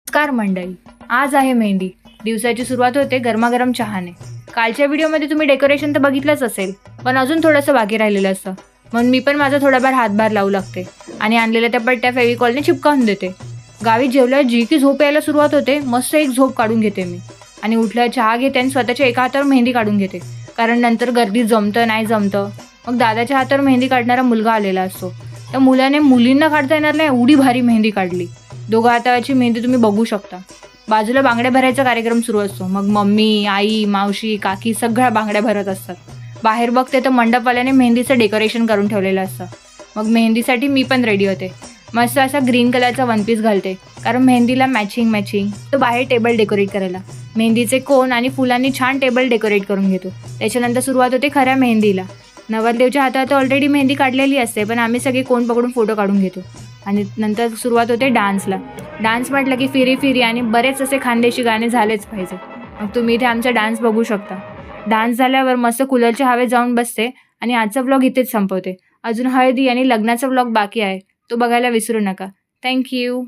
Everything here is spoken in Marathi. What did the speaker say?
नमस्कार मंडळी. आज आहे मेहंदी. दिवसाची सुरुवात होते गरमागरम चहाने. कालच्या व्हिडिओमध्ये तुम्ही डेकोरेशन तर बघितलंच असेल, पण अजून थोडंसं बाकी राहिलेलं असतं. म्हणून मी पण माझा थोडाफार हातभार लावू लागते आणि आणलेल्या त्या पट्ट्या फेविकॉलने चिपकावून देते. गावी जेवल्यावर जी की झोप यायला सुरुवात होते, मस्त एक झोप काढून घेते मी आणि उठल्यावर चहा घेते आणि स्वतःच्या एका हातावर मेहंदी काढून घेते. कारण नंतर गर्दीत जमतं नाही जमतं. मग दादाच्या हातावर मेहंदी काढणारा मुलगा आलेला असतो. त्या मुलाने मुलींना काढता येणार नाही एवढी भारी मेहंदी काढली. दोघा हाताची मेहंदी तुम्ही बघू शकता. बाजूला बांगड्या भरायचा कार्यक्रम सुरू असतो. मग मम्मी, आई, मावशी, काकी सगळ्या बांगड्या भरत असतात. बाहेर बघते तर मंडपवाल्याने मेहंदीचं डेकोरेशन करून ठेवलेलं असतं. मग मेहंदीसाठी मी पण रेडी होते. मस्त असा ग्रीन कलरचा वन पीस घालते, कारण मेहंदीला मॅचिंग तो बाहेर टेबल डेकोरेट करायला. मेहंदीचे कोन आणि फुलांनी छान टेबल डेकोरेट करून घेतो. त्याच्यानंतर सुरुवात होते खऱ्या मेहंदीला. नवरदेवच्या हातात ऑलरेडी मेहंदी काढलेली असते, पण आम्ही सगळे कोण पकडून फोटो काढून घेतो. आणि नंतर सुरुवात होते डान्सला. डान्स म्हटलं की फिरी फिरी आणि बरेच असे खानदेशी गाणे झालेच पाहिजे. मग तुम्ही इथे आमचा डान्स बघू शकता. डान्स झाल्यावर मस्त कूलरच्या हवेत जाऊन बसते आणि आजचा व्लॉग इथेच संपवते. अजून हळदी आणि लग्नाचा व्लॉग बाकी आहे, तो बघायला विसरू नका. थँक्यू.